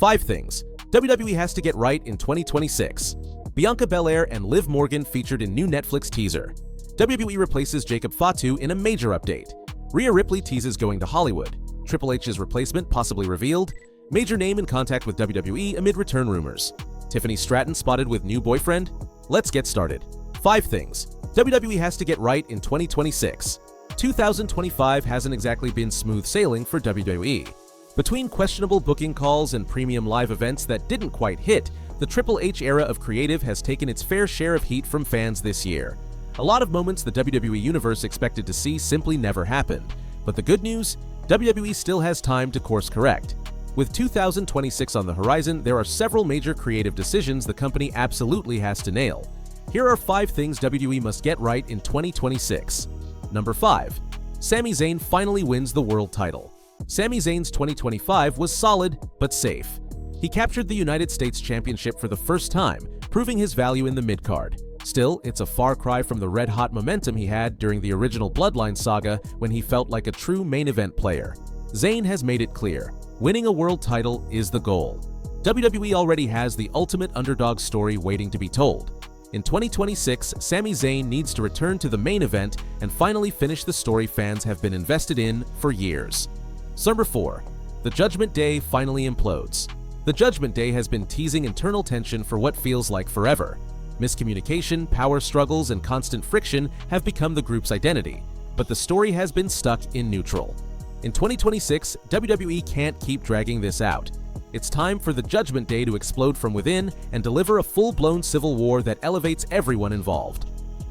5 things WWE has to get right in 2026. Bianca Belair and Liv Morgan featured in new Netflix teaser. WWE replaces Jacob Fatu in a major update. Rhea Ripley teases going to Hollywood. Triple H's replacement possibly revealed. Major name in contact with WWE amid return rumors. Tiffany Stratton spotted with new boyfriend. Let's get started. 5 things WWE has to get right in 2026. 2025 hasn't exactly been smooth sailing for WWE. Between questionable booking calls and premium live events that didn't quite hit, the Triple H era of creative has taken its fair share of heat from fans this year. A lot of moments the WWE Universe expected to see simply never happened. But the good news? WWE still has time to course correct. With 2026 on the horizon, there are several major creative decisions the company absolutely has to nail. Here are 5 things WWE must get right in 2026. Number 5. Sami Zayn finally wins the world title. Sami Zayn's 2025 was solid, but safe. He captured the United States Championship for the first time, proving his value in the mid-card. Still, it's a far cry from the red-hot momentum he had during the original Bloodline saga when he felt like a true main event player. Zayn has made it clear, winning a world title is the goal. WWE already has the ultimate underdog story waiting to be told. In 2026, Sami Zayn needs to return to the main event and finally finish the story fans have been invested in for years. Number 4. The Judgment Day finally implodes. The Judgment Day has been teasing internal tension for what feels like forever. Miscommunication, power struggles, and constant friction have become the group's identity, but the story has been stuck in neutral. In 2026, WWE can't keep dragging this out. It's time for the Judgment Day to explode from within and deliver a full-blown civil war that elevates everyone involved.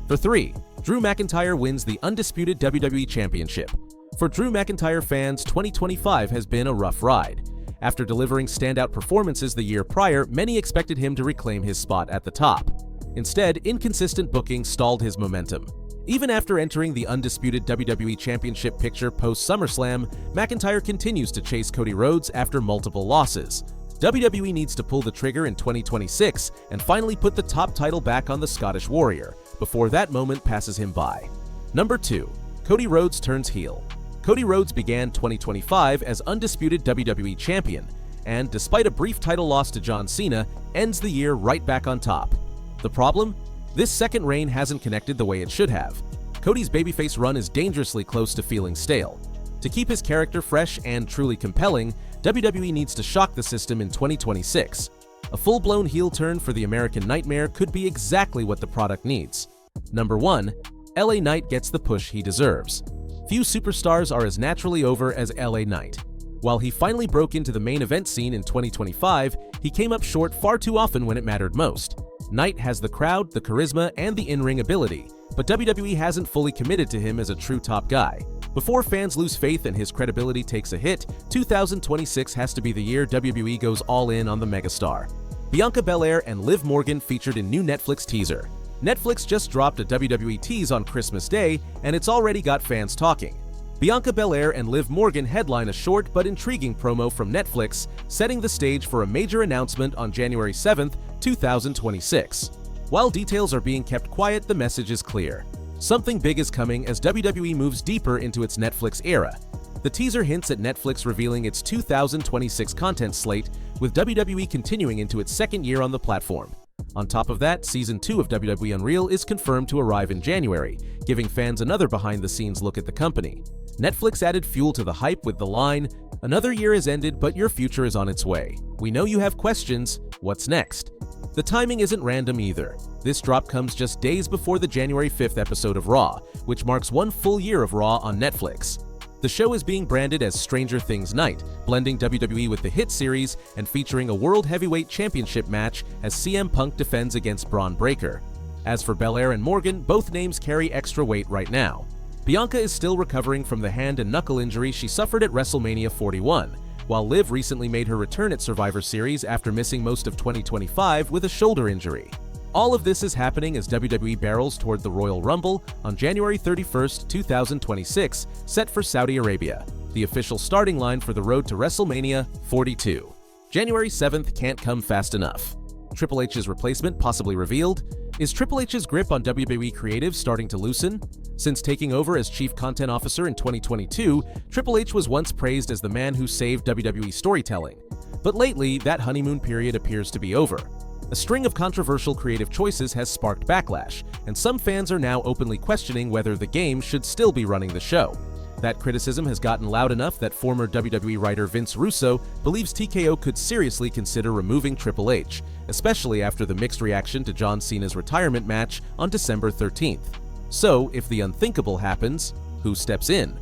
For 3. Drew McIntyre wins the undisputed WWE Championship. For Drew McIntyre fans, 2025 has been a rough ride. After delivering standout performances the year prior, many expected him to reclaim his spot at the top. Instead, inconsistent booking stalled his momentum. Even after entering the undisputed WWE Championship picture post-SummerSlam, McIntyre continues to chase Cody Rhodes after multiple losses. WWE needs to pull the trigger in 2026 and finally put the top title back on the Scottish Warrior, before that moment passes him by. Number 2. Cody Rhodes turns heel. Cody Rhodes began 2025 as undisputed WWE Champion, and despite a brief title loss to John Cena, ends the year right back on top. The problem? This second reign hasn't connected the way it should have. Cody's babyface run is dangerously close to feeling stale. To keep his character fresh and truly compelling, WWE needs to shock the system in 2026. A full-blown heel turn for the American Nightmare could be exactly what the product needs. Number 1. LA Knight gets the push he deserves. Few superstars are as naturally over as LA Knight. While he finally broke into the main event scene in 2025, he came up short far too often when it mattered most. Knight has the crowd, the charisma, and the in-ring ability, but WWE hasn't fully committed to him as a true top guy. Before fans lose faith and his credibility takes a hit, 2026 has to be the year WWE goes all in on the megastar. Bianca Belair and Liv Morgan featured in new Netflix teaser. Netflix just dropped a WWE tease on Christmas Day, and it's already got fans talking. Bianca Belair and Liv Morgan headline a short but intriguing promo from Netflix, setting the stage for a major announcement on January 7th, 2026. While details are being kept quiet, the message is clear. Something big is coming as WWE moves deeper into its Netflix era. The teaser hints at Netflix revealing its 2026 content slate, with WWE continuing into its second year on the platform. On top of that, Season 2 of WWE Unreal is confirmed to arrive in January, giving fans another behind-the-scenes look at the company. Netflix added fuel to the hype with the line, "Another year has ended, but your future is on its way. We know you have questions. What's next?" The timing isn't random either. This drop comes just days before the January 5th episode of Raw, which marks one full year of Raw on Netflix. The show is being branded as Stranger Things Night, blending WWE with the hit series and featuring a World Heavyweight Championship match as CM Punk defends against Braun Breaker. As for Belair and Morgan, both names carry extra weight right now. Bianca is still recovering from the hand and knuckle injury she suffered at WrestleMania 41, while Liv recently made her return at Survivor Series after missing most of 2025 with a shoulder injury. All of this is happening as WWE barrels toward the Royal Rumble on January 31st, 2026, set for Saudi Arabia, the official starting line for the road to WrestleMania 42. January 7th can't come fast enough. Triple H's replacement possibly revealed. Is Triple H's grip on WWE creative starting to loosen? Since taking over as Chief Content Officer in 2022, Triple H was once praised as the man who saved WWE storytelling. But lately, that honeymoon period appears to be over. A string of controversial creative choices has sparked backlash, and some fans are now openly questioning whether the game should still be running the show. That criticism has gotten loud enough that former WWE writer Vince Russo believes TKO could seriously consider removing Triple H, especially after the mixed reaction to John Cena's retirement match on December 13th. So, if the unthinkable happens, who steps in?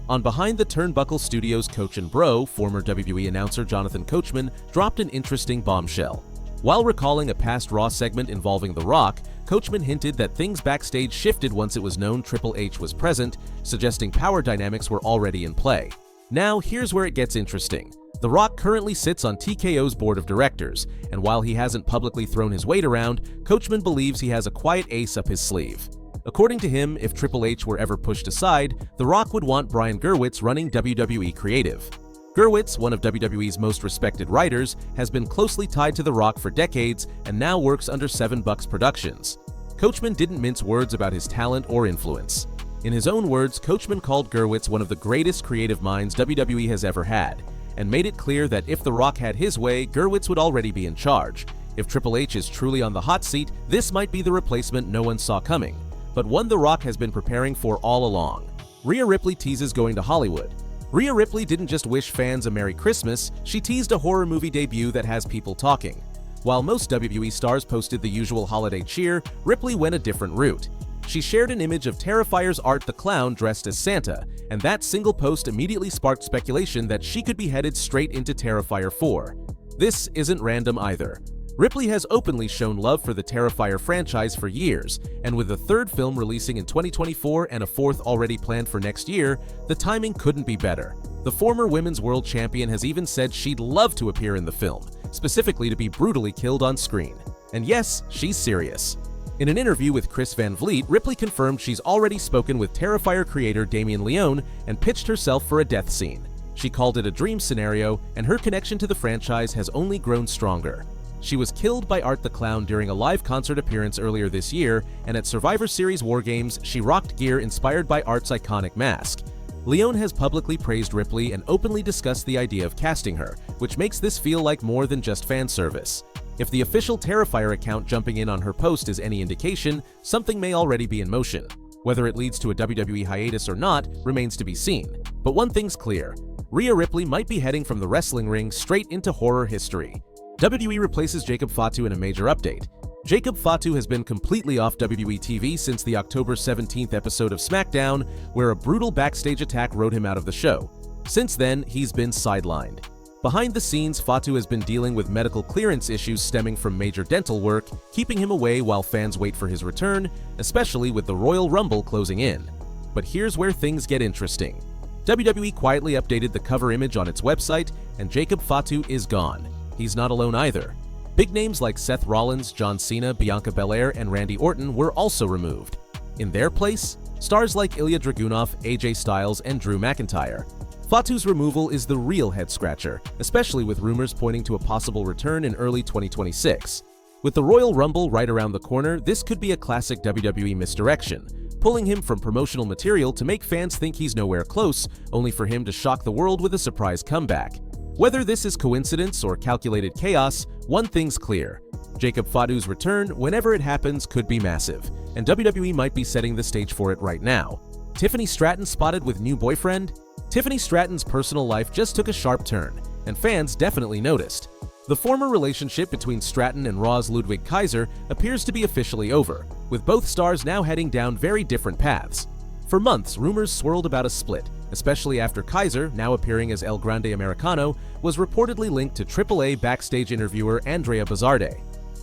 On Behind the Turnbuckle Studios Coach and Bro, former WWE announcer Jonathan Coachman dropped an interesting bombshell. While recalling a past Raw segment involving The Rock, Coachman hinted that things backstage shifted once it was known Triple H was present, suggesting power dynamics were already in play. Now, here's where it gets interesting. The Rock currently sits on TKO's board of directors, and while he hasn't publicly thrown his weight around, Coachman believes he has a quiet ace up his sleeve. According to him, if Triple H were ever pushed aside, The Rock would want Brian Gewirtz running WWE Creative. Gewirtz, one of WWE's most respected writers, has been closely tied to The Rock for decades and now works under 7 Bucks Productions. Coachman didn't mince words about his talent or influence. In his own words, Coachman called Gewirtz one of the greatest creative minds WWE has ever had, and made it clear that if The Rock had his way, Gewirtz would already be in charge. If Triple H is truly on the hot seat, this might be the replacement no one saw coming, but one The Rock has been preparing for all along. Rhea Ripley teases going to Hollywood. Rhea Ripley didn't just wish fans a Merry Christmas, she teased a horror movie debut that has people talking. While most WWE stars posted the usual holiday cheer, Ripley went a different route. She shared an image of Terrifier's Art the Clown dressed as Santa, and that single post immediately sparked speculation that she could be headed straight into Terrifier 4. This isn't random either. Ripley has openly shown love for the Terrifier franchise for years, and with the 3rd film releasing in 2024 and a 4th already planned for next year, the timing couldn't be better. The former Women's World Champion has even said she'd love to appear in the film, specifically to be brutally killed on screen. And yes, she's serious. In an interview with Chris Van Vliet, Ripley confirmed she's already spoken with Terrifier creator Damien Leone and pitched herself for a death scene. She called it a dream scenario, and her connection to the franchise has only grown stronger. She was killed by Art the Clown during a live concert appearance earlier this year, and at Survivor Series War Games, she rocked gear inspired by Art's iconic mask. Leone has publicly praised Ripley and openly discussed the idea of casting her, which makes this feel like more than just fan service. If the official Terrifier account jumping in on her post is any indication, something may already be in motion. Whether it leads to a WWE hiatus or not remains to be seen. But one thing's clear, Rhea Ripley might be heading from the wrestling ring straight into horror history. WWE replaces Jacob Fatu in a major update. Jacob Fatu has been completely off WWE TV since the October 17th episode of SmackDown, where a brutal backstage attack rode him out of the show. Since then, he's been sidelined. Behind the scenes, Fatu has been dealing with medical clearance issues stemming from major dental work, keeping him away while fans wait for his return, especially with the Royal Rumble closing in. But here's where things get interesting. WWE quietly updated the cover image on its website, and Jacob Fatu is gone. He's not alone either. Big names like Seth Rollins, John Cena, Bianca Belair, and Randy Orton were also removed. In their place, stars like Ilya Dragunov, AJ Styles, and Drew McIntyre. Fatu's removal is the real head-scratcher, especially with rumors pointing to a possible return in early 2026. With the Royal Rumble right around the corner, this could be a classic WWE misdirection, pulling him from promotional material to make fans think he's nowhere close, only for him to shock the world with a surprise comeback. Whether this is coincidence or calculated chaos, one thing's clear. Jacob Fatu's return, whenever it happens, could be massive, and WWE might be setting the stage for it right now. Tiffany Stratton spotted with new boyfriend? Tiffany Stratton's personal life just took a sharp turn, and fans definitely noticed. The former relationship between Stratton and Raw's Ludwig Kaiser appears to be officially over, with both stars now heading down very different paths. For months, rumors swirled about a split, especially after Kaiser, now appearing as El Grande Americano, was reportedly linked to AAA backstage interviewer Andrea Bozzarde.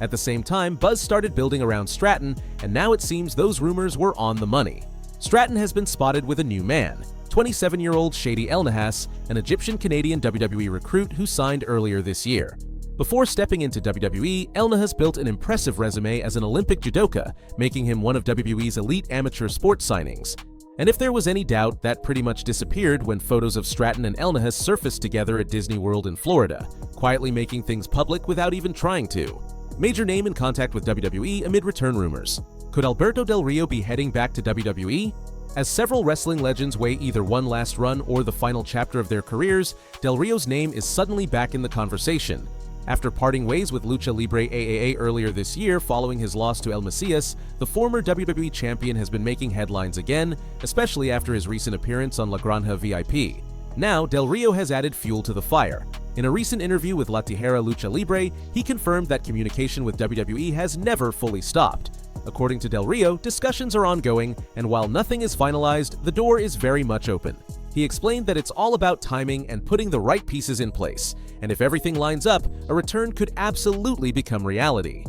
At the same time, buzz started building around Stratton, and now it seems those rumors were on the money. Stratton has been spotted with a new man, 27-year-old Shady El Nahas, an Egyptian-Canadian WWE recruit who signed earlier this year. Before stepping into WWE, El Nahas built an impressive resume as an Olympic judoka, making him one of WWE's elite amateur sports signings. And if there was any doubt, that pretty much disappeared when photos of Stratton and El Nahas surfaced together at Disney World in Florida, quietly making things public without even trying to. Major name in contact with WWE amid return rumors. Could Alberto Del Rio be heading back to WWE? As several wrestling legends weigh either one last run or the final chapter of their careers, Del Rio's name is suddenly back in the conversation. After parting ways with Lucha Libre AAA earlier this year following his loss to El Mesías, the former WWE champion has been making headlines again, especially after his recent appearance on La Granja VIP. Now, Del Rio has added fuel to the fire. In a recent interview with La Tijera Lucha Libre, he confirmed that communication with WWE has never fully stopped. According to Del Rio, discussions are ongoing, and while nothing is finalized, the door is very much open. He explained that it's all about timing and putting the right pieces in place, and if everything lines up, a return could absolutely become reality.